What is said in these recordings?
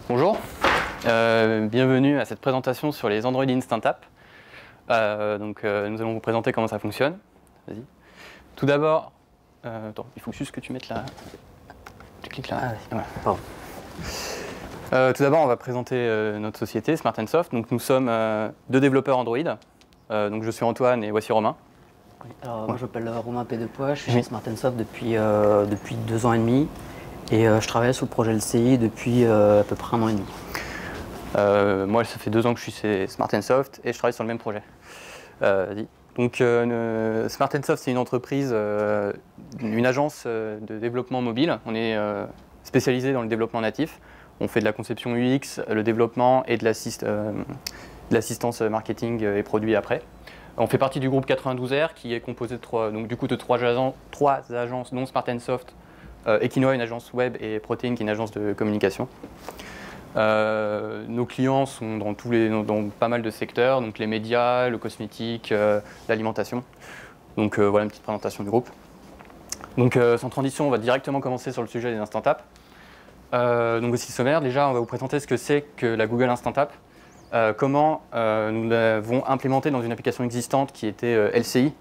Bonjour, bienvenue à cette présentation sur les Android Instant App. Nous allons vous présenter comment ça fonctionne. Vas-y. Tout d'abord, il faut juste que tu mettes là. Tu cliques là. Voilà. Pardon. Tout d'abord, on va présenter notre société, Smart & Soft. Donc, nous sommes deux développeurs Android. Donc, je suis Antoine et voici Romain. Oui, alors, moi je m'appelle Romain Pédepois, je suis chez Smart & Soft depuis 2 ans et demi et je travaille sur le projet LCI depuis à peu près 1 an et demi. Moi, ça fait 2 ans que je suis chez Smart & Soft et je travaille sur le même projet. Vas-y. Donc, Smart & Soft, c'est une entreprise, une agence de développement mobile. On est spécialisé dans le développement natif. On fait de la conception UX, le développement et de l'assistance marketing et produits après. On fait partie du groupe 92R qui est composé de trois agences, dont Smart & Soft, Equinoa, une agence web, et Protein, qui est une agence de communication. Nos clients sont dans pas mal de secteurs, donc les médias, le cosmétique, l'alimentation. Donc voilà une petite présentation du groupe. Donc sans transition, on va directement commencer sur le sujet des Instant App. Donc aussi sommaire, déjà on va vous présenter ce que c'est que la Google Instant App, comment nous l'avons implémenté dans une application existante qui était LCI,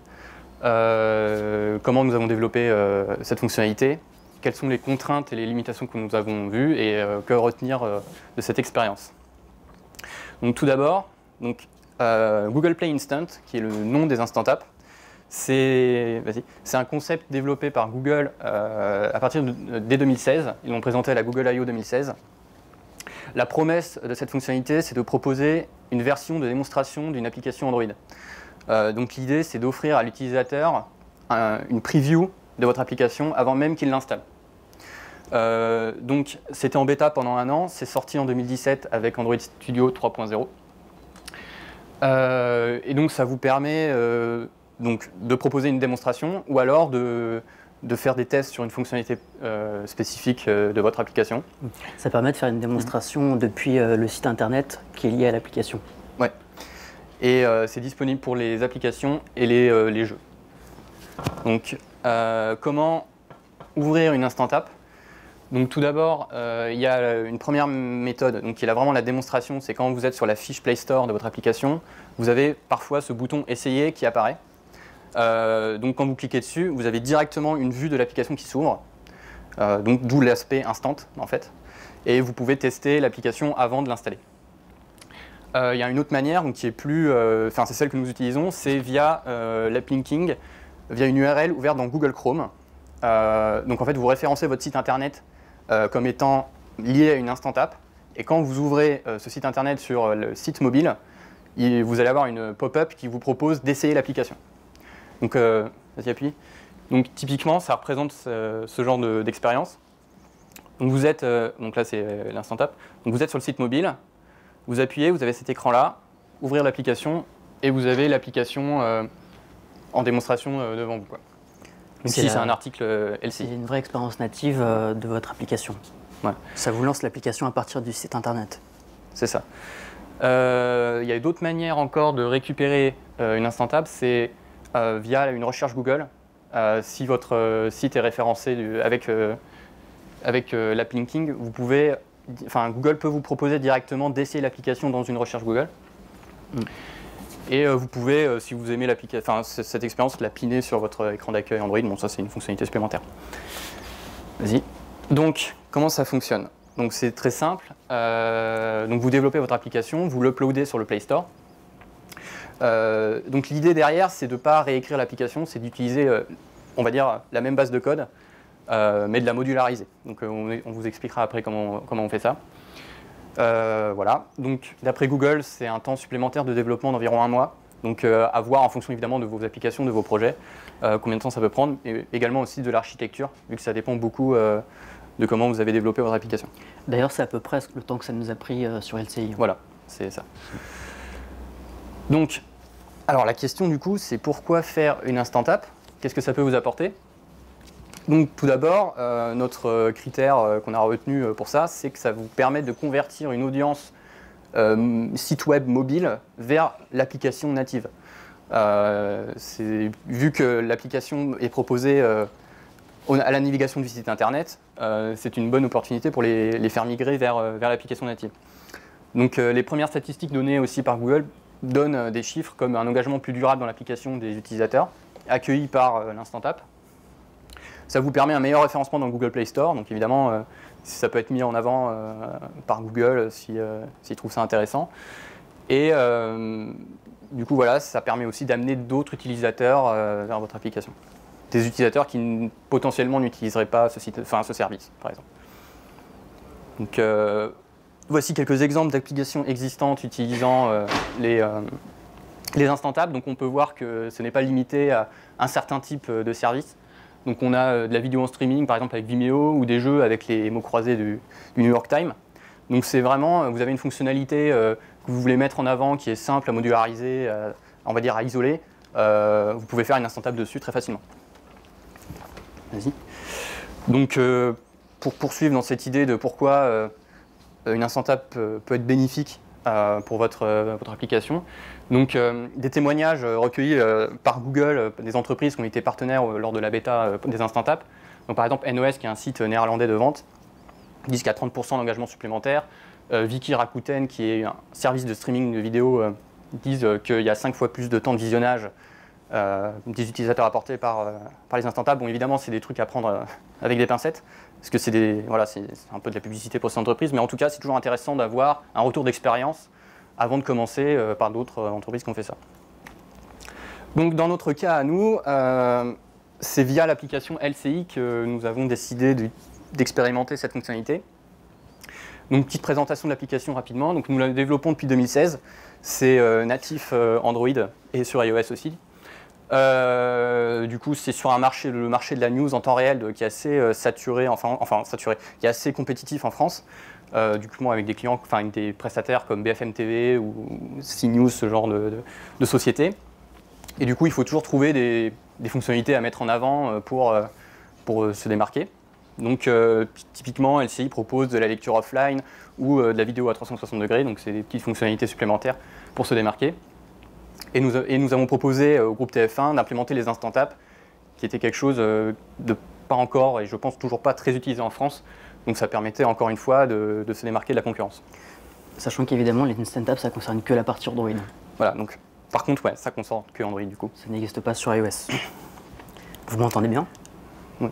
comment nous avons développé cette fonctionnalité, quelles sont les contraintes et les limitations que nous avons vues et que retenir de cette expérience. Donc tout d'abord, Google Play Instant, qui est le nom des Instant App, c'est un concept développé par Google à partir dès 2016. Ils l'ont présenté à la Google I/O 2016. La promesse de cette fonctionnalité, c'est de proposer une version de démonstration d'une application Android. Donc l'idée, c'est d'offrir à l'utilisateur une preview de votre application avant même qu'il l'installe. Donc c'était en bêta pendant 1 an, c'est sorti en 2017 avec Android Studio 3.0. Et donc ça vous permet de proposer une démonstration ou alors de faire des tests sur une fonctionnalité spécifique de votre application. Ça permet de faire une démonstration depuis le site internet qui est lié à l'application. Ouais. Et c'est disponible pour les applications et les jeux. Donc comment ouvrir une Instant App? Donc tout d'abord, il y a une première méthode qui est là vraiment la démonstration, c'est quand vous êtes sur la fiche Play Store de votre application, vous avez parfois ce bouton Essayer qui apparaît. Donc quand vous cliquez dessus, vous avez directement une vue de l'application qui s'ouvre, donc d'où l'aspect instant en fait, et vous pouvez tester l'application avant de l'installer. Il y a une autre manière qui est plus, c'est celle que nous utilisons, c'est via l'uplink, via une URL ouverte dans Google Chrome. Donc en fait vous référencez votre site internet comme étant lié à une Instant App, et quand vous ouvrez ce site internet sur le site mobile, vous allez avoir une pop-up qui vous propose d'essayer l'application. Donc, vas-y, appuie. Donc, typiquement, ça représente ce genre d'expérience. Donc, vous êtes, donc là, c'est l'Instant App. Donc, vous êtes sur le site mobile, vous appuyez, vous avez cet écran-là, ouvrir l'application, et vous avez l'application en démonstration devant vous, quoi. Donc, ici, c'est un article LCI. C'est une vraie expérience native de votre application. Ouais. Ça vous lance l'application à partir du site internet. C'est ça. Il y a d'autres manières encore de récupérer une Instant App, c'est via une recherche Google. Si votre site est référencé avec l'uplink, Google peut vous proposer directement d'essayer l'application dans une recherche Google. Et vous pouvez, si vous aimez cette expérience, la piner sur votre écran d'accueil Android. Bon, ça, c'est une fonctionnalité supplémentaire. Vas-y. Donc, comment ça fonctionne? Donc, c'est très simple. Donc, vous développez votre application, vous l'uploadez sur le Play Store. Donc, l'idée derrière, c'est de ne pas réécrire l'application, c'est d'utiliser, on va dire, la même base de code, mais de la modulariser. Donc, on vous expliquera après comment on fait ça. Voilà, donc d'après Google, c'est un temps supplémentaire de développement d'environ 1 mois. Donc à voir en fonction évidemment de vos applications, de vos projets, combien de temps ça peut prendre, et également aussi de l'architecture, vu que ça dépend beaucoup de comment vous avez développé votre application. D'ailleurs, c'est à peu près le temps que ça nous a pris sur LCI. Voilà, c'est ça. Donc, alors la question du coup, c'est pourquoi faire une Instant App? Qu'est-ce que ça peut vous apporter? Donc tout d'abord, notre critère qu'on a retenu pour ça, c'est que ça vous permet de convertir une audience site web mobile vers l'application native. Vu que l'application est proposée à la navigation du site internet, c'est une bonne opportunité pour les faire migrer vers l'application native. Donc les premières statistiques données aussi par Google donnent des chiffres comme un engagement plus durable dans l'application des utilisateurs, accueillis par l'Instant App. Ça vous permet un meilleur référencement dans le Google Play Store, donc évidemment ça peut être mis en avant par Google s'ils trouvent ça intéressant. Et du coup voilà, ça permet aussi d'amener d'autres utilisateurs vers votre application. Des utilisateurs qui potentiellement n'utiliseraient pas ce service, par exemple. Donc, voici quelques exemples d'applications existantes utilisant les Instant Apps. Donc, on peut voir que ce n'est pas limité à un certain type de service. Donc, on a de la vidéo en streaming, par exemple avec Vimeo, ou des jeux avec les mots croisés du New York Times. Donc, c'est vraiment, vous avez une fonctionnalité que vous voulez mettre en avant, qui est simple à modulariser, on va dire à isoler. Vous pouvez faire une Instant App dessus très facilement. Vas-y. Donc, pour poursuivre dans cette idée de pourquoi une Instant App peut être bénéfique pour votre application, donc des témoignages recueillis par Google, des entreprises qui ont été partenaires lors de la bêta des Instant App. Donc, par exemple, NOS, qui est un site néerlandais de vente, disent qu'il y a 30% d'engagement supplémentaire. Viki Rakuten, qui est un service de streaming de vidéos, disent qu'il y a 5 fois plus de temps de visionnage des utilisateurs apportés par les Instant Apps. Bon, évidemment, c'est des trucs à prendre avec des pincettes, parce que c'est un peu de la publicité pour ces entreprises, mais en tout cas, c'est toujours intéressant d'avoir un retour d'expérience avant de commencer par d'autres entreprises qui ont fait ça. Donc, dans notre cas à nous, c'est via l'application LCI que nous avons décidé d'expérimenter cette fonctionnalité. Donc, petite présentation de l'application rapidement. Donc, nous la développons depuis 2016. C'est natif Android et sur iOS aussi. Du coup, c'est sur le marché de la news en temps réel qui est assez saturé, qui est assez compétitif en France. Du coup, avec des clients, avec des prestataires comme BFM TV ou CNews, ce genre de société. Et du coup, il faut toujours trouver des fonctionnalités à mettre en avant pour se démarquer. Donc, typiquement, LCI propose de la lecture offline ou de la vidéo à 360 degrés. Donc, c'est des petites fonctionnalités supplémentaires pour se démarquer. Et nous avons proposé au groupe TF1 d'implémenter les Instant Apps, qui était quelque chose de pas encore, et je pense toujours pas très utilisé en France. Donc ça permettait encore une fois de se démarquer de la concurrence. Sachant qu'évidemment, les Instant Apps, ça ne concerne que la partie Android. Voilà, donc par contre, ouais, ça concerne que Android du coup. Ça n'existe pas sur iOS. Vous m'entendez bien? Oui.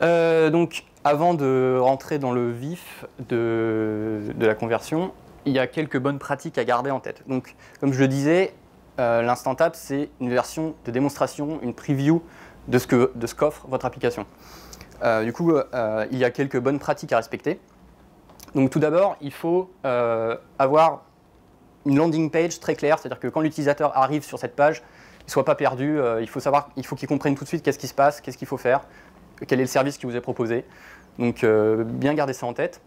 Ah. Donc, avant de rentrer dans le vif de la conversion, il y a quelques bonnes pratiques à garder en tête. Donc, comme je le disais, l'Instant App, c'est une version de démonstration, une preview de ce qu'offre votre application. Du coup, il y a quelques bonnes pratiques à respecter. Donc, tout d'abord, il faut avoir une landing page très claire, c'est-à-dire que quand l'utilisateur arrive sur cette page, il ne soit pas perdu. Il faut qu'il comprenne tout de suite qu'est-ce qui se passe, qu'est-ce qu'il faut faire, quel est le service qui vous est proposé. Donc, bien garder ça en tête.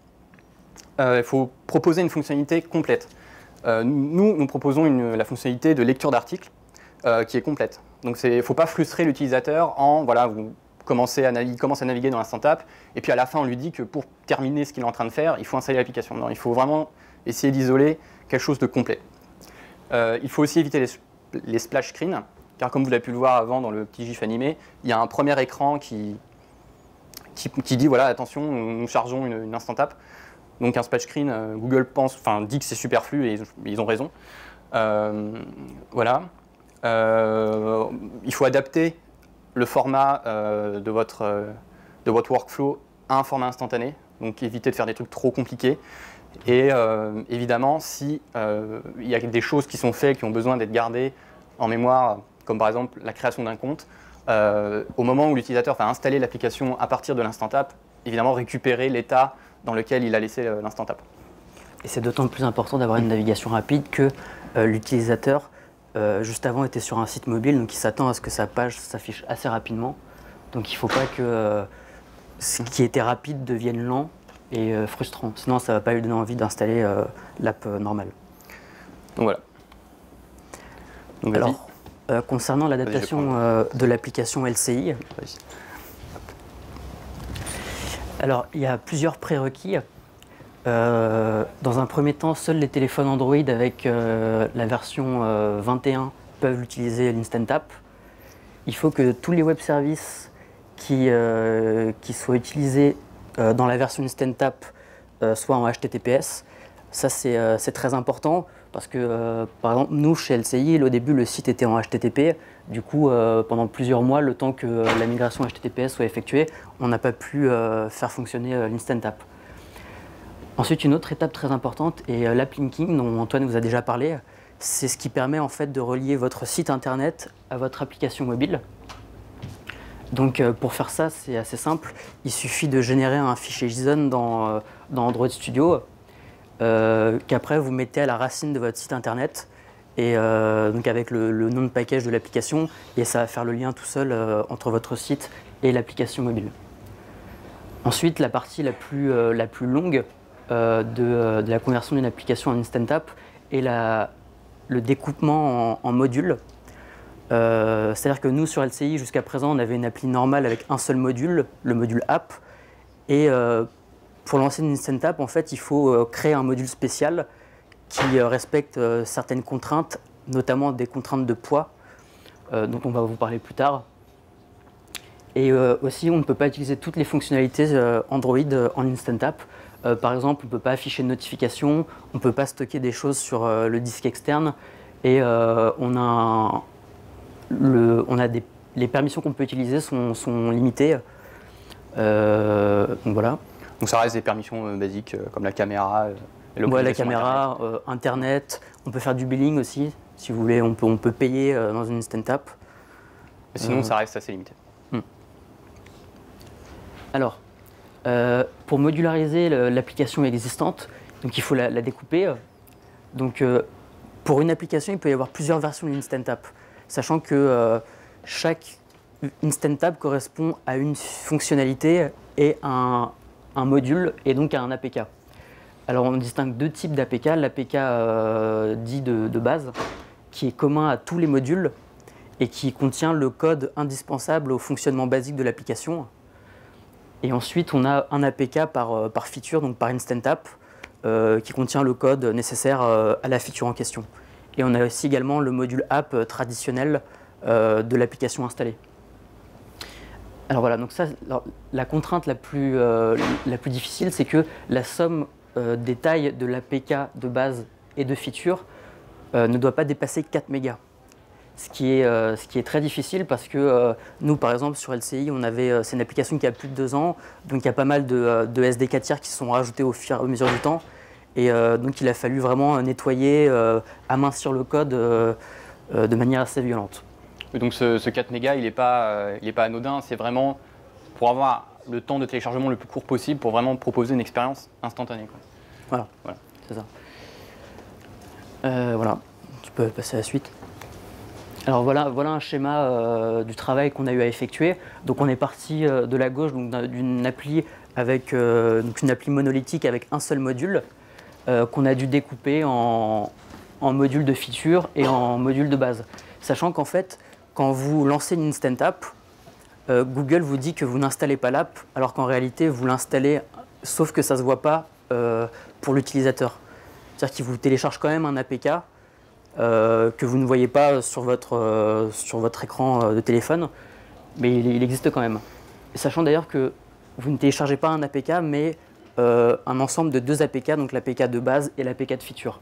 Il faut proposer une fonctionnalité complète. Nous proposons la fonctionnalité de lecture d'articles qui est complète. Donc il ne faut pas frustrer l'utilisateur en, voilà, il commence à naviguer dans l'Instant App, et puis à la fin on lui dit que pour terminer ce qu'il est en train de faire, il faut installer l'application. Non, il faut vraiment essayer d'isoler quelque chose de complet. Il faut aussi éviter les splash screens, car comme vous l'avez pu le voir avant dans le petit gif animé, il y a un premier écran qui dit, voilà, attention, nous chargeons une Instant App. Donc un splash screen, Google dit que c'est superflu et ils ont raison. Voilà. Il faut adapter le format de votre workflow à un format instantané. Donc éviter de faire des trucs trop compliqués. Et évidemment, si il y a des choses qui sont faites, qui ont besoin d'être gardées en mémoire, comme par exemple la création d'un compte, au moment où l'utilisateur va installer l'application à partir de l'Instant App, évidemment récupérer l'état dans lequel il a laissé l'Instant App. Et c'est d'autant plus important d'avoir une navigation rapide que l'utilisateur, juste avant, était sur un site mobile, donc il s'attend à ce que sa page s'affiche assez rapidement. Donc il ne faut pas que ce qui était rapide devienne lent et frustrant. Sinon, ça ne va pas lui donner envie d'installer l'app normale. Donc voilà. Donc, alors, concernant l'adaptation de l'application LCI, alors, il y a plusieurs prérequis. Dans un premier temps, seuls les téléphones Android avec la version 21 peuvent utiliser l'Instant App. Il faut que tous les web services qui soit utilisé dans la version Instant App, soit en HTTPS. Ça, c'est très important parce que, par exemple, nous, chez LCI, au début, le site était en HTTP. Du coup, pendant plusieurs mois, le temps que la migration HTTPS soit effectuée, on n'a pas pu faire fonctionner l'Instant App. Ensuite, une autre étape très importante est l'app linking, dont Antoine vous a déjà parlé. C'est ce qui permet en fait de relier votre site internet à votre application mobile. Donc pour faire ça, c'est assez simple. Il suffit de générer un fichier JSON dans Android Studio qu'après vous mettez à la racine de votre site internet et donc avec le nom de package de l'application, et ça va faire le lien tout seul entre votre site et l'application mobile. Ensuite, la partie la plus longue de la conversion d'une application en Instant App est le découpement en modules. C'est-à-dire que nous, sur LCI, jusqu'à présent, on avait une appli normale avec un seul module, le module app. Et pour lancer une Instant App, en fait, il faut créer un module spécial qui respecte certaines contraintes, notamment des contraintes de poids, dont on va vous parler plus tard. Et aussi, on ne peut pas utiliser toutes les fonctionnalités Android en Instant App. Par exemple, on ne peut pas afficher de notifications, on ne peut pas stocker des choses sur le disque externe, et les permissions qu'on peut utiliser sont limitées. Donc voilà. Donc ça reste des permissions basiques comme la caméra. La caméra, Internet, on peut faire du billing aussi, si vous voulez, on peut payer dans une Instant App. Mais sinon, ça reste assez limité. Alors, pour modulariser l'application existante, donc il faut la découper. Donc, pour une application, il peut y avoir plusieurs versions d'une Instant App, sachant que chaque Instant App correspond à une fonctionnalité et un module, et donc à un APK. Alors, on distingue deux types d'APK. L'APK dit de base, qui est commun à tous les modules et qui contient le code indispensable au fonctionnement basique de l'application. Et ensuite, on a un APK par feature, donc par Instant App, qui contient le code nécessaire à la feature en question. Et on a aussi également le module app traditionnel de l'application installée. Alors voilà, donc ça, la contrainte la plus difficile, c'est que la somme des tailles de l'APK de base et de feature ne doit pas dépasser 4 mégas. Ce qui est très difficile parce que nous, par exemple, sur LCI, c'est une application qui a plus de 2 ans, donc il y a pas mal de SDK tiers qui sont rajoutés au fur et à mesure du temps. Et donc il a fallu vraiment nettoyer, amincir le code de manière assez violente. Et donc ce 4 mégas, il n'est pas anodin, c'est vraiment pour avoir le temps de téléchargement le plus court possible pour vraiment proposer une expérience instantanée, quoi. Voilà. C'est ça. Voilà, tu peux passer à la suite. Alors voilà un schéma du travail qu'on a eu à effectuer. Donc on est parti de la gauche d'une appli avec donc une appli monolithique avec un seul module qu'on a dû découper en modules de feature et en modules de base. Sachant qu'en fait, quand vous lancez une Instant App, Google vous dit que vous n'installez pas l'app, alors qu'en réalité vous l'installez, sauf que ça ne se voit pas pour l'utilisateur. C'est-à-dire qu'il vous télécharge quand même un APK que vous ne voyez pas sur votre écran de téléphone, mais il existe quand même. Et sachant d'ailleurs que vous ne téléchargez pas un APK, mais un ensemble de 2 APK, donc l'APK de base et l'APK de feature.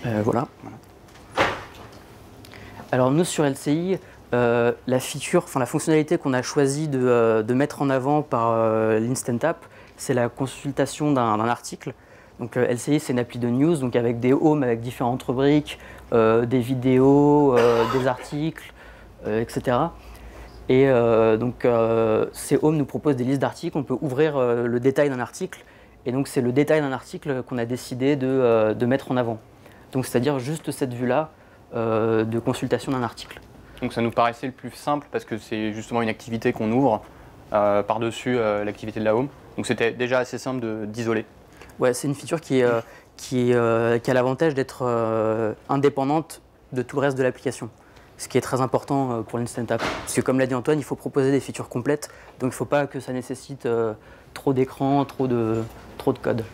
Voilà. Alors nous sur LCI, la fonctionnalité qu'on a choisi de mettre en avant par l'Instant App, c'est la consultation d'un article. Donc LCI, c'est une appli de news, donc avec des homes, avec différentes rubriques, des vidéos, des articles, etc. Et donc ces homes nous proposent des listes d'articles, on peut ouvrir le détail d'un article, et donc c'est le détail d'un article qu'on a décidé de mettre en avant. Donc c'est-à-dire juste cette vue-là de consultation d'un article. Donc ça nous paraissait le plus simple parce que c'est justement une activité qu'on ouvre par-dessus l'activité de la home. Donc c'était déjà assez simple d'isoler. Ouais, c'est une feature qui a l'avantage d'être indépendante de tout le reste de l'application. Ce qui est très important pour l'Instant App. Parce que comme l'a dit Antoine, il faut proposer des features complètes, donc il ne faut pas que ça nécessite trop d'écran, trop de code.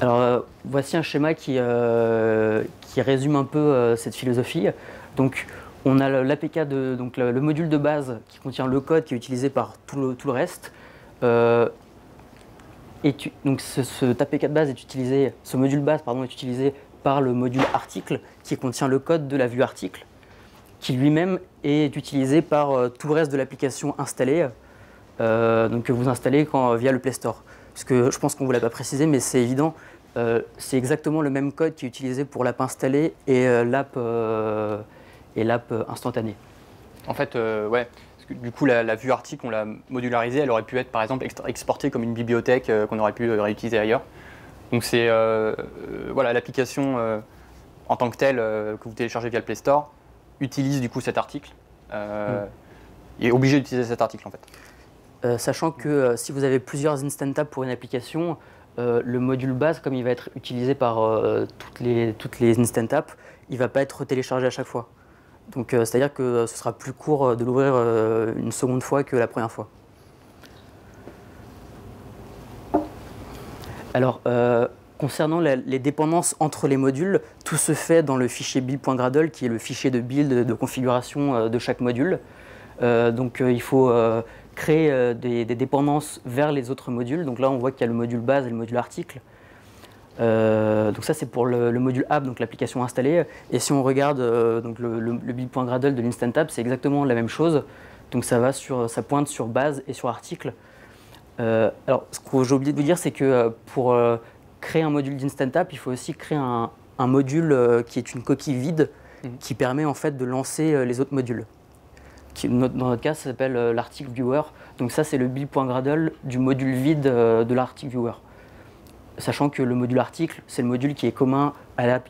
Alors voici un schéma qui résume un peu cette philosophie. Donc on a l'APK, donc le module de base qui contient le code qui est utilisé par tout le reste. Donc cet APK de base est utilisé, ce module base pardon, est utilisé par le module article qui contient le code de la vue article, qui lui-même est utilisé par tout le reste de l'application installée, donc que vous installez via le Play Store. Parce que je pense qu'on ne vous l'a pas précisé, mais c'est évident, c'est exactement le même code qui est utilisé pour l'app installée et l'app instantanée. En fait, ouais. Du coup, la vue article, on l'a modularisée, elle aurait pu être par exemple exportée comme une bibliothèque qu'on aurait pu réutiliser ailleurs. Donc c'est voilà, l'application en tant que telle que vous téléchargez via le Play Store utilise du coup cet article, est obligé d'utiliser cet article en fait. Sachant que si vous avez plusieurs instant apps pour une application, le module base, comme il va être utilisé par toutes les instant apps, il ne va pas être téléchargé à chaque fois. Donc c'est-à-dire que ce sera plus court de l'ouvrir une seconde fois que la première fois. Alors, concernant les dépendances entre les modules, tout se fait dans le fichier build.gradle, qui est le fichier de build de configuration de chaque module. Donc il faut créer des dépendances vers les autres modules. Donc là, on voit qu'il y a le module base et le module article. Donc ça c'est pour le module app, donc l'application installée. Et si on regarde donc le build.gradle de l'instant app, c'est exactement la même chose. Donc ça pointe sur base et sur article. Alors ce que j'ai oublié de vous dire, c'est que pour créer un module d'instant app, il faut aussi créer un module qui est une coquille vide qui permet en fait de lancer les autres modules. Dans notre cas, ça s'appelle l'article viewer. Donc ça c'est le build.gradle du module vide de l'article viewer. Sachant que le module article, c'est le module qui est commun à l'app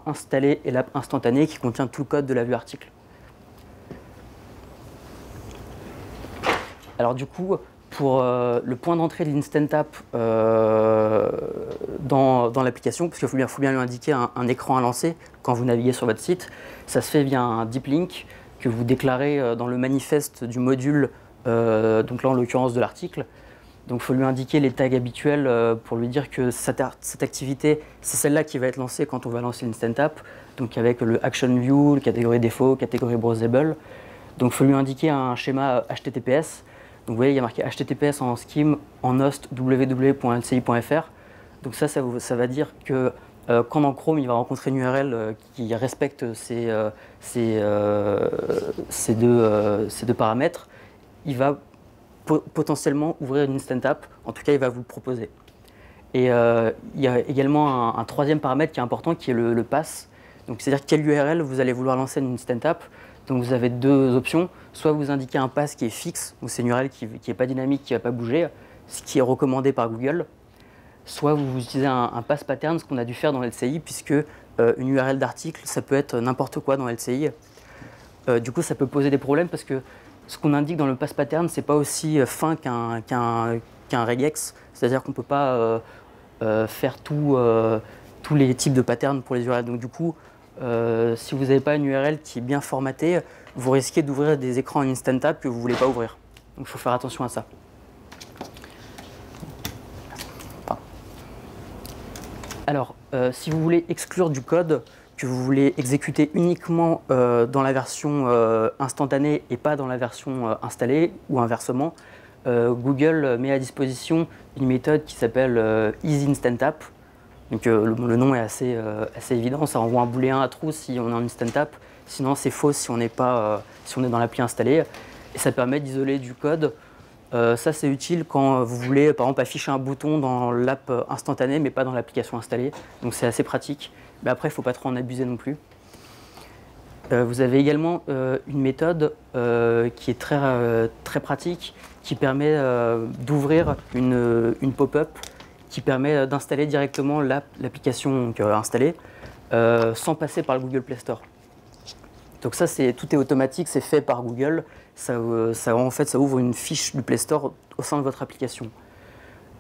installée et l'app instantanée qui contient tout le code de la vue article. Alors du coup, pour le point d'entrée de l'instant app dans l'application, parce qu'il faut bien lui indiquer un écran à lancer quand vous naviguez sur votre site, ça se fait via un deep link que vous déclarez dans le manifeste du module, donc là en l'occurrence de l'article. Donc il faut lui indiquer les tags habituels pour lui dire que cette activité, c'est celle-là qui va être lancée quand on va lancer l'instant app, donc avec le action view, le catégorie défaut, catégorie browsable. Donc il faut lui indiquer un schéma HTTPS. Donc vous voyez, il y a marqué HTTPS en scheme en host www.lci.fr. Donc ça va dire que quand dans Chrome il va rencontrer une URL qui respecte ces deux paramètres, il va potentiellement ouvrir une instant app, en tout cas il va vous le proposer. Et il y a également un troisième paramètre qui est important qui est le pass. Donc c'est-à-dire quelle URL vous allez vouloir lancer une instant app. Donc vous avez deux options, soit vous indiquez un pass qui est fixe, donc c'est une URL qui n'est pas dynamique, qui ne va pas bouger, ce qui est recommandé par Google, soit vous utilisez un pass pattern, ce qu'on a dû faire dans LCI, puisque une URL d'article, ça peut être n'importe quoi dans LCI. Du coup ça peut poser des problèmes parce que ce qu'on indique dans le pass pattern, c'est pas aussi fin qu'un regex, c'est-à-dire qu'on ne peut pas faire tous les types de patterns pour les URL. Donc du coup, si vous n'avez pas une URL qui est bien formatée, vous risquez d'ouvrir des écrans en instant app que vous ne voulez pas ouvrir. Donc il faut faire attention à ça. Alors, si vous voulez exclure du code que vous voulez exécuter uniquement dans la version instantanée et pas dans la version installée ou inversement, Google met à disposition une méthode qui s'appelle isInstantApp. Donc le nom est assez évident, ça renvoie un booléen à true si on est en instant app, sinon c'est faux si on est dans l'appli installée. Et ça permet d'isoler du code. Ça c'est utile quand vous voulez par exemple afficher un bouton dans l'app instantanée mais pas dans l'application installée. Donc c'est assez pratique. Mais après il ne faut pas trop en abuser non plus. Vous avez également une méthode qui est très pratique, qui permet d'ouvrir une pop-up qui permet d'installer directement l'application installée sans passer par le Google Play Store. Donc ça, tout est automatique, c'est fait par Google. En fait, ça ouvre une fiche du Play Store au sein de votre application.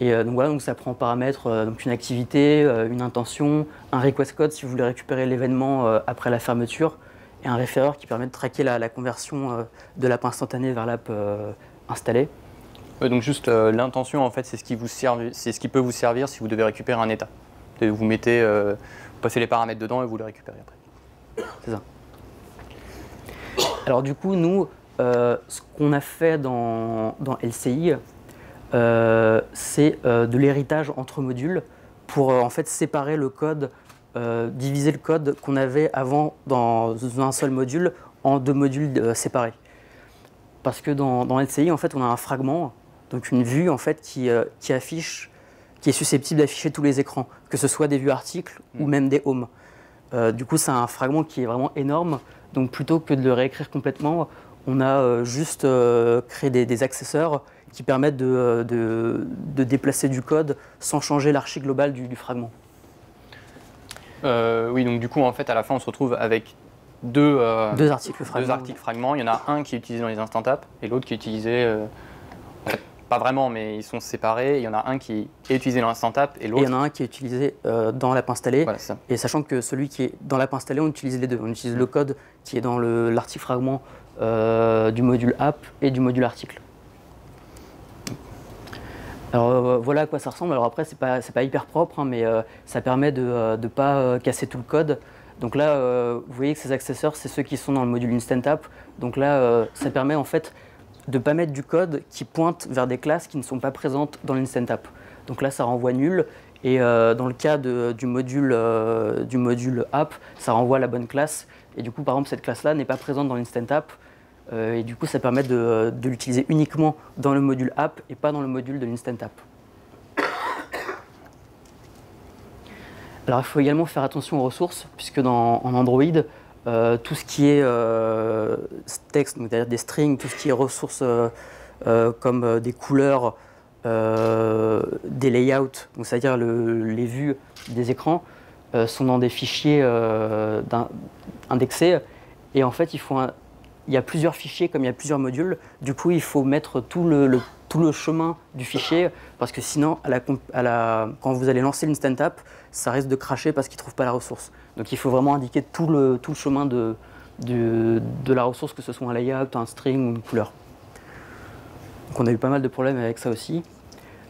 Et donc voilà, donc ça prend en paramètre donc une activité, une intention, un request code si vous voulez récupérer l'événement après la fermeture, et un référeur qui permet de traquer la conversion de l'app instantanée vers l'app installée. Donc juste l'intention en fait c'est ce qui peut vous servir si vous devez récupérer un état. Vous passez les paramètres dedans et vous les récupérez après. C'est ça. Alors du coup, nous, ce qu'on a fait dans LCI, c'est de l'héritage entre modules pour en fait séparer le code, diviser le code qu'on avait avant dans un seul module en deux modules séparés. Parce que dans LCI, en fait, on a un fragment, donc une vue en fait qui est susceptible d'afficher tous les écrans, que ce soit des vues articles ou même des homes. Du coup, c'est un fragment qui est vraiment énorme. Donc plutôt que de le réécrire complètement, on a juste créé des accesseurs qui permettent de déplacer du code sans changer l'archi globale du fragment. Oui, donc du coup, en fait, à la fin, on se retrouve avec deux articles fragments. Il y en a un qui est utilisé dans les instant apps et l'autre qui est utilisé, en fait, pas vraiment, mais ils sont séparés. Il y en a un qui est utilisé dans l'instant app et l'autre. Et il y en a un qui est utilisé dans l'app installée. Voilà, ça. Et sachant que celui qui est dans l'app installée, on utilise les deux. On utilise le code qui est dans l'article fragment du module app et du module article. Alors voilà à quoi ça ressemble. Alors après, c'est pas hyper propre, hein, mais ça permet de ne pas casser tout le code. Donc là, vous voyez que ces accesseurs, c'est ceux qui sont dans le module Instant App. Donc là, ça permet en fait de ne pas mettre du code qui pointe vers des classes qui ne sont pas présentes dans l'Instant App. Donc là, ça renvoie nul. Et dans le cas du module app, ça renvoie la bonne classe. Et du coup, par exemple, cette classe-là n'est pas présente dans l'Instant App. Et du coup, ça permet de l'utiliser uniquement dans le module app et pas dans le module de l'Instant App. Alors, il faut également faire attention aux ressources, puisque en Android, tout ce qui est texte, c'est-à-dire des strings, tout ce qui est ressources comme des couleurs, des layouts, c'est-à-dire les vues des écrans, sont dans des fichiers indexés. Et en fait, il y a plusieurs fichiers comme il y a plusieurs modules. Du coup, il faut mettre tout le chemin du fichier parce que sinon, quand vous allez lancer l'Instant App, ça risque de cracher parce qu'il ne trouve pas la ressource. Donc il faut vraiment indiquer tout le chemin de la ressource, que ce soit un layout, un string ou une couleur. Donc on a eu pas mal de problèmes avec ça aussi.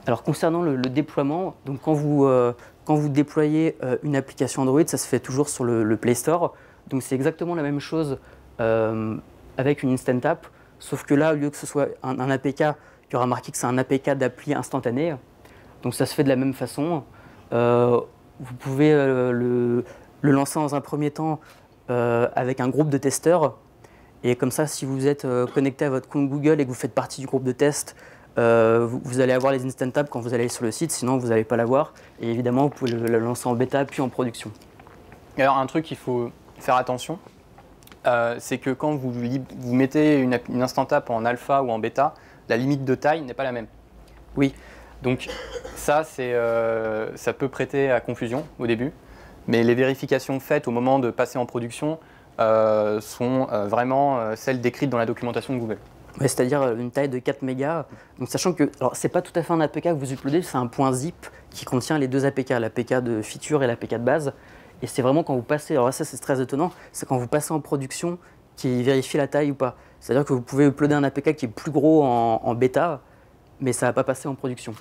Alors concernant le déploiement, donc quand vous déployez une application Android, ça se fait toujours sur le Play Store. Donc c'est exactement la même chose avec une Instant App, sauf que là, au lieu que ce soit un APK, il y aura marqué que c'est un APK d'appli instantané. Donc ça se fait de la même façon. Vous pouvez le lancer dans un premier temps avec un groupe de testeurs. Et comme ça, si vous êtes connecté à votre compte Google et que vous faites partie du groupe de test, vous allez avoir les Instant Apps quand vous allez sur le site, sinon vous n'allez pas l'avoir. Et évidemment, vous pouvez le lancer en bêta puis en production. Et alors un truc qu'il faut faire attention, c'est que quand vous mettez une Instant App en alpha ou en bêta, la limite de taille n'est pas la même. Oui. Donc ça peut prêter à confusion au début, mais les vérifications faites au moment de passer en production sont vraiment celles décrites dans la documentation de Google. Ouais, c'est-à-dire une taille de 4 mégas. Donc sachant que c'est pas tout à fait un APK que vous uploadez, c'est un point zip qui contient les deux APK, l'APK de feature et l'APK de base. Et c'est vraiment quand vous passez, alors ça c'est très étonnant, c'est quand vous passez en production qui vérifie la taille ou pas. C'est-à-dire que vous pouvez uploader un APK qui est plus gros en bêta, mais ça ne va pas passer en production.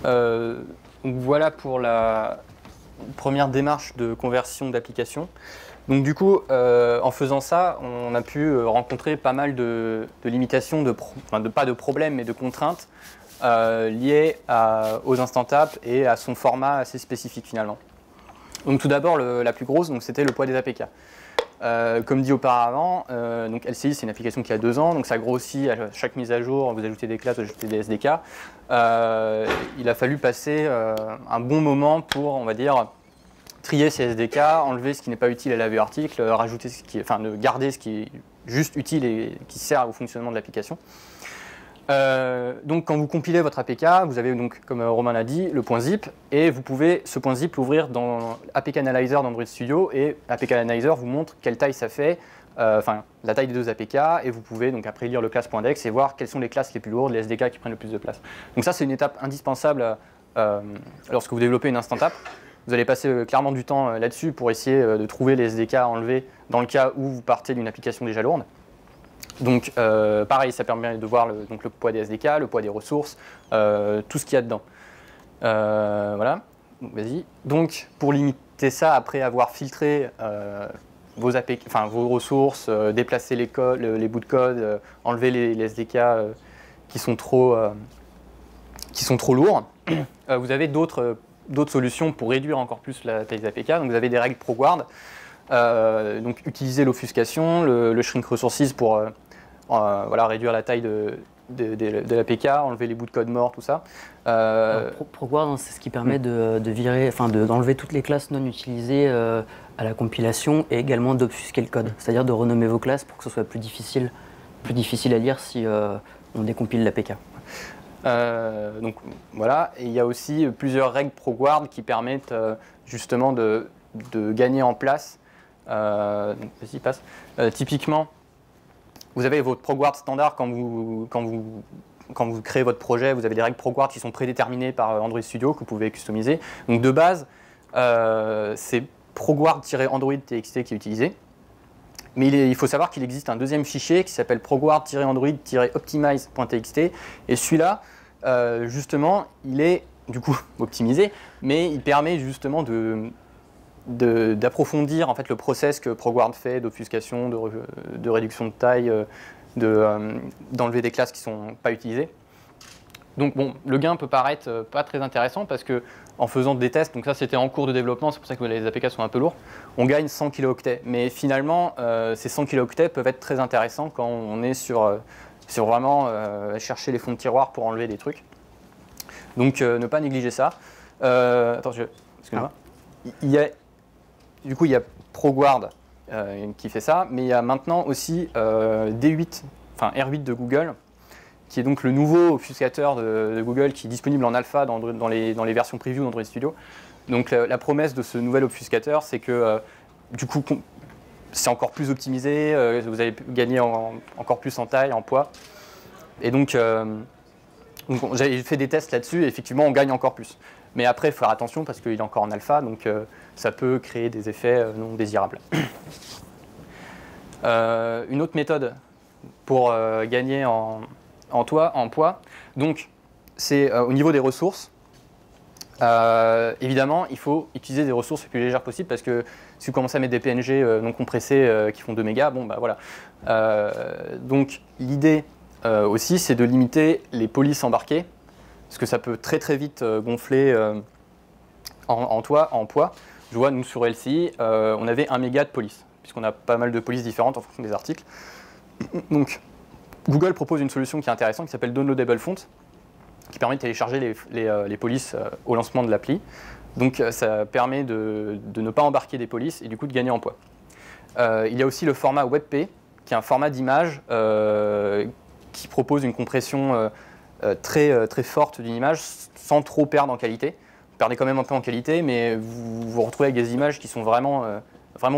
Donc voilà pour la première démarche de conversion d'application. Donc du coup, en faisant ça, on a pu rencontrer pas mal de limitations, pas de problèmes, mais de contraintes liées aux Instant Apps et à son format assez spécifique finalement. Donc tout d'abord, la plus grosse, c'était le poids des APK. Comme dit auparavant, donc LCI c'est une application qui a 2 ans, donc ça grossit à chaque mise à jour, vous ajoutez des classes, vous ajoutez des SDK. Il a fallu passer un bon moment pour, on va dire, trier ces SDK, enlever ce qui n'est pas utile à la vue article, rajouter garder ce qui est juste utile et qui sert au fonctionnement de l'application. Donc quand vous compilez votre APK, vous avez donc, comme Romain l'a dit, le point zip, et vous pouvez ce point zip l'ouvrir dans APK Analyzer d'Android Studio, et APK Analyzer vous montre quelle taille ça fait, la taille des deux APK, et vous pouvez donc après lire le class.index et voir quelles sont les classes les plus lourdes, les SDK qui prennent le plus de place. Donc ça c'est une étape indispensable lorsque vous développez une Instant App. Vous allez passer clairement du temps là-dessus pour essayer de trouver les SDK à enlever dans le cas où vous partez d'une application déjà lourde. Donc pareil, ça permet de voir le poids des SDK, le poids des ressources, tout ce qu'il y a dedans. Voilà, vas-y. Donc pour limiter ça, après avoir filtré vos ressources, déplacer les bouts de code, enlever les SDK qui sont trop lourds. Vous avez d'autres solutions pour réduire encore plus la taille des APK. Donc vous avez des règles ProGuard. Donc utiliser l'obfuscation, le shrink resources pour voilà, réduire la taille de l'APK, enlever les bouts de code morts, tout ça. ProGuard, c'est ce qui permet d'enlever toutes les classes non utilisées à la compilation et également d'obfusquer le code, c'est-à-dire de renommer vos classes pour que ce soit plus difficile à lire si on décompile l'APK. Donc voilà, et il y a aussi plusieurs règles ProGuard qui permettent justement de gagner en place. Donc, vas-y, passe. Typiquement, vous avez votre ProGuard standard quand vous créez votre projet, vous avez des règles ProGuard qui sont prédéterminées par Android Studio que vous pouvez customiser. Donc de base, c'est ProGuard-Android.txt qui est utilisé. Mais il faut savoir qu'il existe un deuxième fichier qui s'appelle ProGuard-Android-optimize.txt. Et celui-là, justement, il est du coup optimisé, mais il permet justement d'approfondir en fait, le process que ProGuard fait d'obfuscation, de réduction de taille, d'enlever des classes qui ne sont pas utilisées. Donc bon, le gain peut paraître pas très intéressant parce que en faisant des tests, donc ça c'était en cours de développement, c'est pour ça que les APK sont un peu lourds, on gagne 100 kilooctets. Mais finalement, ces 100 kilooctets peuvent être très intéressants quand on est sur vraiment chercher les fonds de tiroir pour enlever des trucs. Donc ne pas négliger ça. Attends, excuse-moi. Du coup, il y a ProGuard qui fait ça, mais il y a maintenant aussi D8, enfin R8 de Google, qui est donc le nouveau obfuscateur de Google qui est disponible en alpha dans les versions preview d'Android Studio. Donc la promesse de ce nouvel obfuscateur, c'est que du coup, c'est encore plus optimisé, vous allez gagner encore plus en taille, en poids. Et donc j'ai fait des tests là-dessus et effectivement, on gagne encore plus. Mais après, il faut faire attention parce qu'il est encore en alpha, donc ça peut créer des effets non désirables. Une autre méthode pour gagner en poids, donc c'est au niveau des ressources. Évidemment, il faut utiliser des ressources les plus légères possibles parce que si vous commencez à mettre des PNG non compressés qui font 2 mégas, bon bah voilà. Donc l'idée aussi, c'est de limiter les polices embarquées parce que ça peut très très vite gonfler en poids. Je vois, nous sur LCI, on avait 1 méga de police puisqu'on a pas mal de polices différentes en fonction des articles. Donc Google propose une solution qui est intéressante qui s'appelle Downloadable Font, qui permet de télécharger les polices au lancement de l'appli. Donc ça permet de ne pas embarquer des polices et du coup de gagner en poids. Il y a aussi le format WebP, qui est un format d'image qui propose une compression très forte d'une image sans trop perdre en qualité. Vous perdez quand même un peu en qualité, mais vous vous retrouvez avec des images qui sont vraiment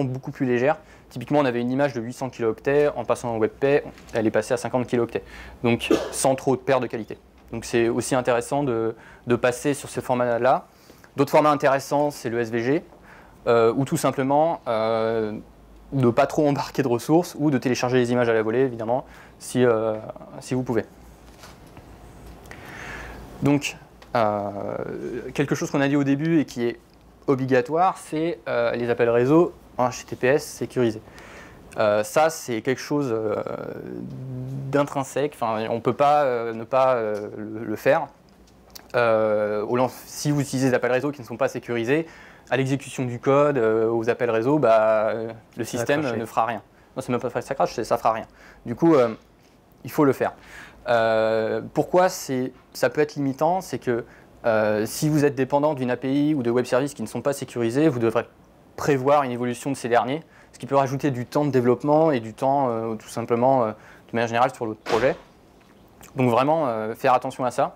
beaucoup plus légères. Typiquement, on avait une image de 800 kilooctets, en passant en WebP, elle est passée à 50 kilooctets, donc sans trop de perte de qualité. Donc c'est aussi intéressant de passer sur ce format-là. D'autres formats intéressants, c'est le SVG, ou tout simplement de ne pas trop embarquer de ressources, ou de télécharger les images à la volée, évidemment, si vous pouvez. Donc, quelque chose qu'on a dit au début et qui est obligatoire, c'est les appels réseau en HTTPS sécurisés. Ça, c'est quelque chose d'intrinsèque, on ne peut pas ne pas le faire. Si vous utilisez des appels réseau qui ne sont pas sécurisés, à l'exécution du code, aux appels réseau, le système ne fera rien. Non, c'est même pas ça crache, ça fera rien. Du coup, il faut le faire. Pourquoi ça peut être limitant? C'est que si vous êtes dépendant d'une API ou de web services qui ne sont pas sécurisés, vous devrez prévoir une évolution de ces derniers, ce qui peut rajouter du temps de développement et du temps tout simplement de manière générale sur l'autre projet. Donc vraiment faire attention à ça.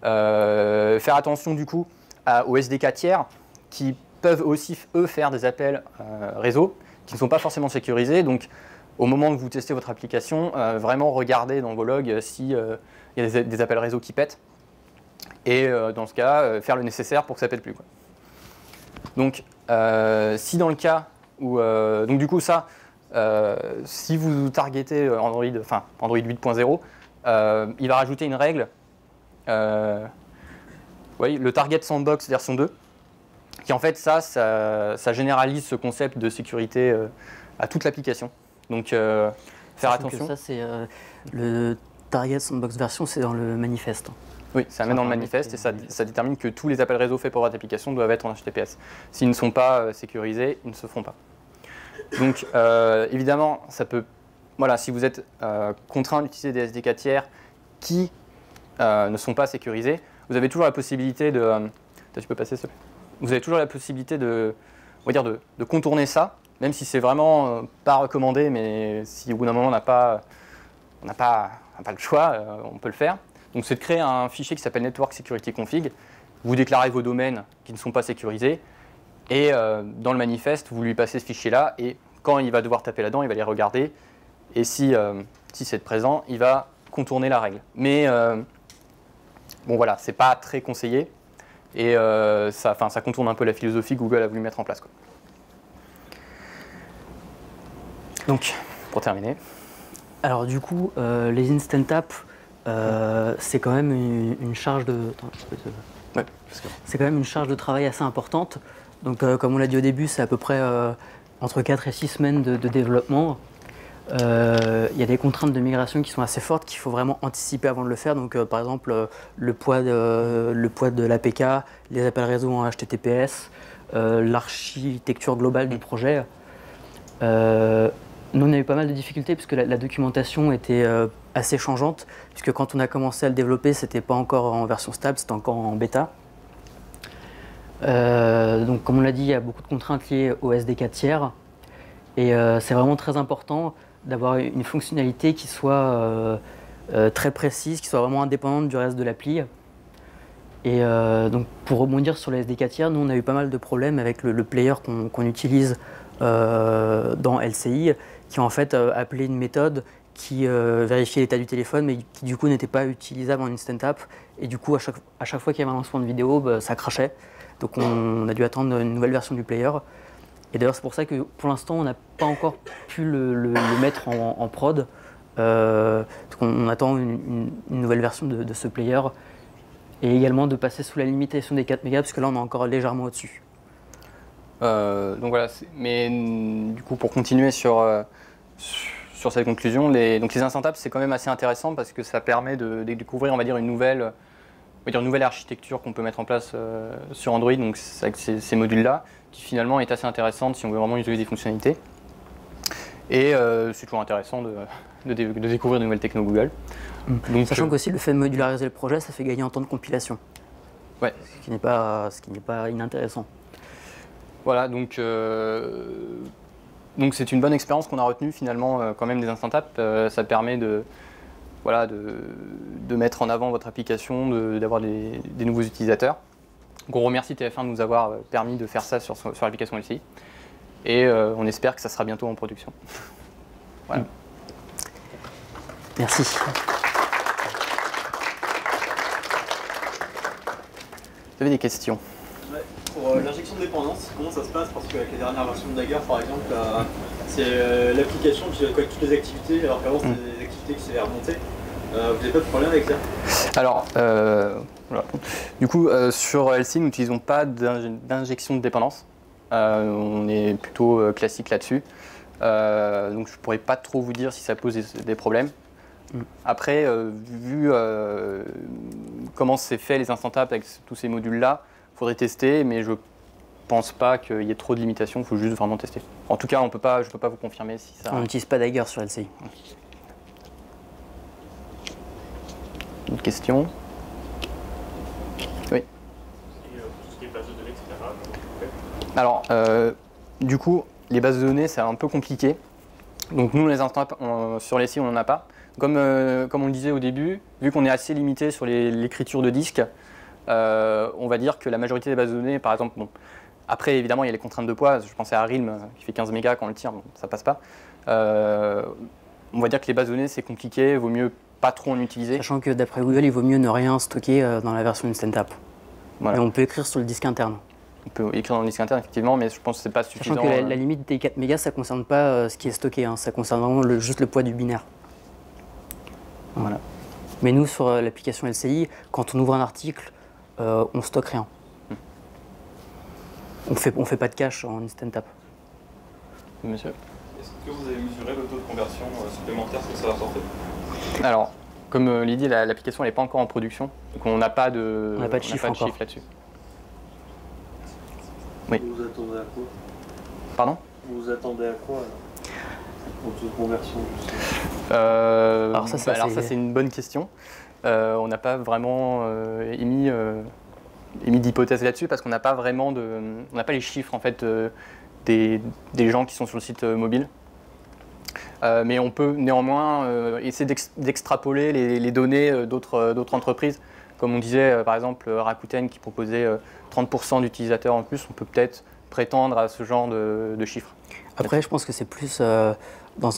Faire attention du coup aux SDK tiers qui peuvent aussi eux faire des appels réseau qui ne sont pas forcément sécurisés. Donc au moment où vous testez votre application, vraiment regardez dans vos logs s'il y a des appels réseau qui pètent. Et dans ce cas, faire le nécessaire pour que ça pète plus, quoi. Donc si dans le cas où donc du coup ça si vous targetez Android 8.0, il va rajouter une règle, le Target Sandbox version 2, qui en fait ça généralise ce concept de sécurité à toute l'application. Donc faire Sachant attention. que ça, c'est le target sandbox version, c'est dans le manifeste. Oui, ça met dans le manifeste et ça détermine que tous les appels réseau faits pour votre application doivent être en HTTPS. S'ils ne sont pas sécurisés, ils ne se feront pas. Donc évidemment, ça peut, voilà, si vous êtes contraint d'utiliser des SDK tiers qui ne sont pas sécurisés, vous avez toujours la possibilité de, tu peux passer, s'il te plaît. Vous avez toujours la possibilité de, on va dire de contourner ça, même si c'est vraiment pas recommandé, mais si au bout d'un moment on n'a pas le choix, on peut le faire. Donc c'est de créer un fichier qui s'appelle Network Security Config. Vous déclarez vos domaines qui ne sont pas sécurisés et dans le manifeste, vous lui passez ce fichier-là et quand il va devoir taper là-dedans, il va les regarder et si c'est présent, il va contourner la règle. Mais bon voilà, c'est pas très conseillé et ça contourne un peu la philosophie que Google a voulu mettre en place, quoi. Donc, pour terminer. Alors du coup, les instant apps, c'est quand même une charge de. Attends, c'est quand même une charge de travail assez importante. Donc, comme on l'a dit au début, c'est à peu près entre 4 et 6 semaines de développement. Il y a des contraintes de migration qui sont assez fortes qu'il faut vraiment anticiper avant de le faire. Donc, par exemple, le poids de l'APK, les appels réseau en HTTPS, l'architecture globale du projet. Nous, on a eu pas mal de difficultés puisque la documentation était assez changeante, puisque quand on a commencé à le développer, c'était pas encore en version stable, c'était encore en bêta. Donc, comme on l'a dit, il y a beaucoup de contraintes liées au SDK tiers, et c'est vraiment très important d'avoir une fonctionnalité qui soit très précise, qui soit vraiment indépendante du reste de l'appli. Et donc, pour rebondir sur les SDK tiers, nous, on a eu pas mal de problèmes avec le player qu'on utilise dans LCI, qui en fait appelé une méthode qui vérifiait l'état du téléphone, mais qui du coup n'était pas utilisable en Instant App. Et du coup, à chaque fois qu'il y avait un lancement de vidéo, ça crachait. Donc on a dû attendre une nouvelle version du player. Et d'ailleurs, c'est pour ça que pour l'instant, on n'a pas encore pu le mettre en prod. On attend une nouvelle version de ce player. Et également de passer sous la limitation des 4 mégas, parce que là, on est encore légèrement au-dessus. Donc voilà, mais du coup pour continuer sur cette conclusion, les instant apps c'est quand même assez intéressant parce que ça permet de découvrir, on va dire, une nouvelle architecture qu'on peut mettre en place sur Android, donc avec ces modules-là, qui finalement est assez intéressante si on veut vraiment utiliser des fonctionnalités. Et c'est toujours intéressant de découvrir de nouvelles techno Google. Donc, sachant qu'aussi le fait de modulariser le projet, ça fait gagner en temps de compilation. Ouais. Ce qui n'est pas inintéressant. Voilà, donc c'est une bonne expérience qu'on a retenue finalement quand même des instant apps. Ça permet de mettre en avant votre application, d'avoir des nouveaux utilisateurs. Donc on remercie TF1 de nous avoir permis de faire ça sur l'application LCI. Et on espère que ça sera bientôt en production. Voilà. Merci. Vous avez des questions? Pour l'injection de dépendance, comment ça se passe? Parce qu'avec les dernières versions de Dagger, par exemple, c'est l'application qui collecte toutes les activités, alors qu'avant c'était des activités qui s'étaient remontées. Vous n'avez pas de problème avec ça? Alors, voilà. Du coup, sur LCI, nous n'utilisons pas d'injection de dépendance. On est plutôt classique là-dessus. Donc je ne pourrais pas trop vous dire si ça pose des problèmes. Après, vu comment c'est fait les instant apps avec tous ces modules-là, il faudrait tester, mais je pense pas qu'il y ait trop de limitations, il faut juste vraiment tester. En tout cas, je ne peux pas vous confirmer si ça... On n'utilise pas Dagger sur LCI. Une question? Oui. Et tout ce qui est base de données, etc. Alors, du coup, les bases de données, c'est un peu compliqué. Donc nous, les instant apps, sur les sites, on n'en a pas. Comme on le disait au début, vu qu'on est assez limité sur l'écriture de disque, on va dire que la majorité des bases de données, par exemple, bon, après évidemment il y a les contraintes de poids, je pensais à Realm qui fait 15 mégas quand on le tire, bon, ça passe pas. On va dire que les bases de données c'est compliqué, vaut mieux pas trop en utiliser. Sachant que d'après Google, il vaut mieux ne rien stocker dans la version Instant App. Voilà. Mais on peut écrire sur le disque interne. On peut écrire dans le disque interne effectivement, mais je pense que c'est pas suffisant. Sachant que la limite des 4 mégas, ça ne concerne pas ce qui est stocké, ça concerne vraiment juste le poids du binaire. Voilà. Mais nous, sur l'application LCI, quand on ouvre un article, on stocke rien. On fait pas de cache en Instant App. Monsieur. Est-ce que vous avez mesuré le taux de conversion supplémentaire que ça va apporter? Alors, comme Lydie, l'application n'est pas encore en production, donc on n'a pas de chiffre là-dessus. Oui. Vous vous attendez à quoi? Pardon? Vous vous attendez à quoi en taux de conversion? Alors ça c'est une bonne question. On n'a pas vraiment émis d'hypothèse là-dessus parce qu'on n'a pas vraiment on n'a pas les chiffres en fait des gens qui sont sur le site mobile. Mais on peut néanmoins essayer d'extrapoler les données d'autres entreprises. Comme on disait, par exemple, Rakuten qui proposait 30% d'utilisateurs en plus, on peut peut-être prétendre à ce genre de chiffres. Après, je pense que c'est plus dans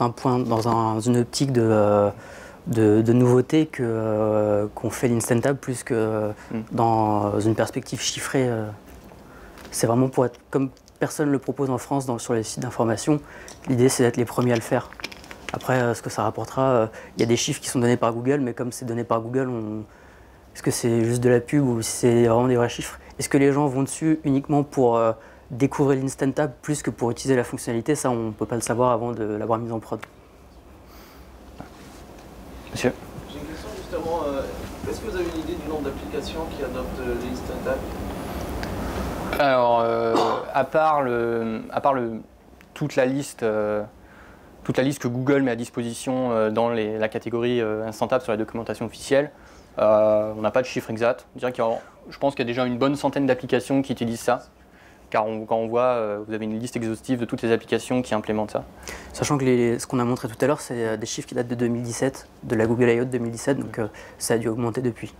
une optique de nouveauté qu'on fait l'Instant Tab plus que dans une perspective chiffrée. C'est vraiment pour être, comme personne ne le propose en France sur les sites d'information, l'idée c'est d'être les premiers à le faire. Après, ce que ça rapportera, il y a des chiffres qui sont donnés par Google, mais comme c'est donné par Google, est-ce que c'est juste de la pub ou si c'est vraiment des vrais chiffres? Est-ce que les gens vont dessus uniquement pour découvrir l'Instant Tab plus que pour utiliser la fonctionnalité? Ça, on ne peut pas le savoir avant de l'avoir mise en prod. Monsieur? J'ai une question justement. Est-ce que vous avez une idée du nombre d'applications qui adoptent l'Instant Tab? Alors, à part toute la liste que Google met à disposition dans la catégorie Instant Tab sur la documentation officielle, on n'a pas de chiffre exact. Je pense qu'il y a déjà une bonne centaine d'applications qui utilisent ça, car quand on voit, vous avez une liste exhaustive de toutes les applications qui implémentent ça. Sachant que ce qu'on a montré tout à l'heure, c'est des chiffres qui datent de 2017, de la Google I.O. de 2017, donc ça a dû augmenter depuis.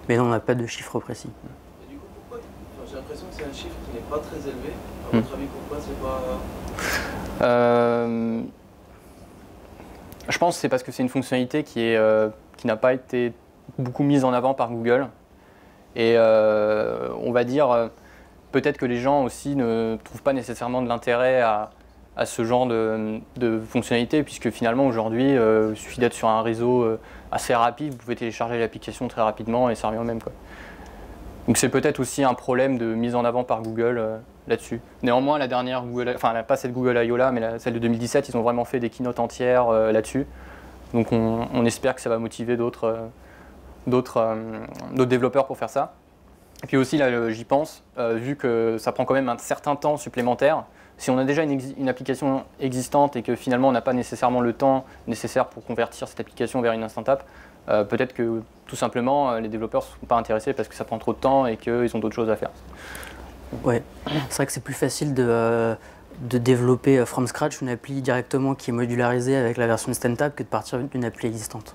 Mais non, on n'a pas de chiffre précis. Et du coup, pourquoi j'ai l'impression que c'est un chiffre qui n'est pas très élevé. À votre avis, pourquoi c'est pas... Je pense que c'est parce que c'est une fonctionnalité qui n'a pas été beaucoup mise en avant par Google. Et on va dire, peut-être que les gens aussi ne trouvent pas nécessairement de l'intérêt à ce genre de fonctionnalité, puisque finalement aujourd'hui, il suffit d'être sur un réseau assez rapide, vous pouvez télécharger l'application très rapidement et ça revient au même, quoi. Donc c'est peut-être aussi un problème de mise en avant par Google là-dessus. Néanmoins, la dernière Google, enfin pas cette Google I.O. là, mais celle de 2017, ils ont vraiment fait des keynotes entières là-dessus. Donc on espère que ça va motiver d'autres développeurs pour faire ça. Et puis aussi, là, j'y pense, vu que ça prend quand même un certain temps supplémentaire, si on a déjà une application existante et que finalement on n'a pas nécessairement le temps nécessaire pour convertir cette application vers une Instant App, peut-être que tout simplement les développeurs ne sont pas intéressés parce que ça prend trop de temps et qu'ils ont d'autres choses à faire. Ouais, c'est vrai que c'est plus facile de développer from scratch une appli directement qui est modularisée avec la version Instant App que de partir d'une appli existante.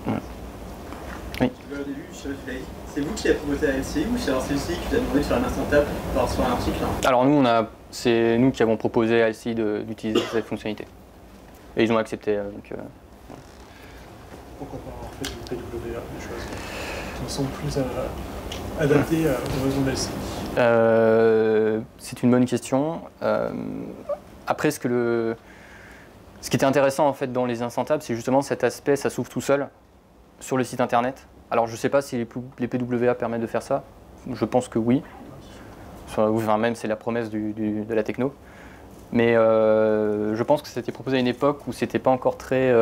Oui. Au début, c'est vous qui avez proposé à LCI ou c'est LCI qui vous a demandé de faire une Instant App sur un article? Alors nous, c'est nous qui avons proposé à LCI d'utiliser cette fonctionnalité. Et ils ont accepté. Pourquoi pas avoir fait du PWA, des choses qui me semblent plus adaptées aux besoins de LCI? C'est une bonne question. Après, ce qui était intéressant en fait dans les Instant App, c'est justement cet aspect, ça s'ouvre tout seul sur le site internet. Alors je ne sais pas si les PWA permettent de faire ça. Je pense que oui. Enfin, même c'est la promesse de la techno. Mais je pense que c'était proposé à une époque où c'était pas encore très...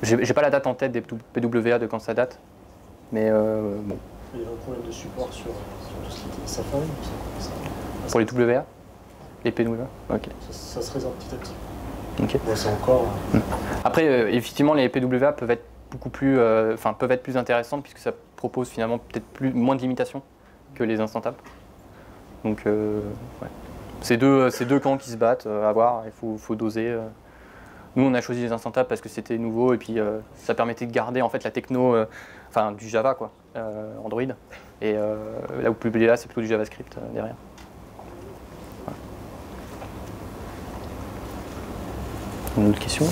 J'ai pas la date en tête des PWA de quand ça date. Mais bon. Il y avait un problème de support sur tout ce qui était Safari. Pour les WA? Les PWA? Ok. Ça se résorbe petit à petit. Okay. Bon, c'est encore... Après, effectivement, les PWA peuvent être beaucoup plus, peuvent être plus intéressantes puisque ça propose finalement peut-être moins de limitations que les Instant App. Donc, ouais. C'est deux camps qui se battent à voir. Il faut doser. Nous, on a choisi les Instant App parce que c'était nouveau et puis ça permettait de garder en fait la techno, du Java quoi, Android. Et là où PWA, c'est plutôt du JavaScript derrière. Voilà. Une autre question?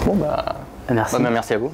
Bon bah, merci. Merci à vous.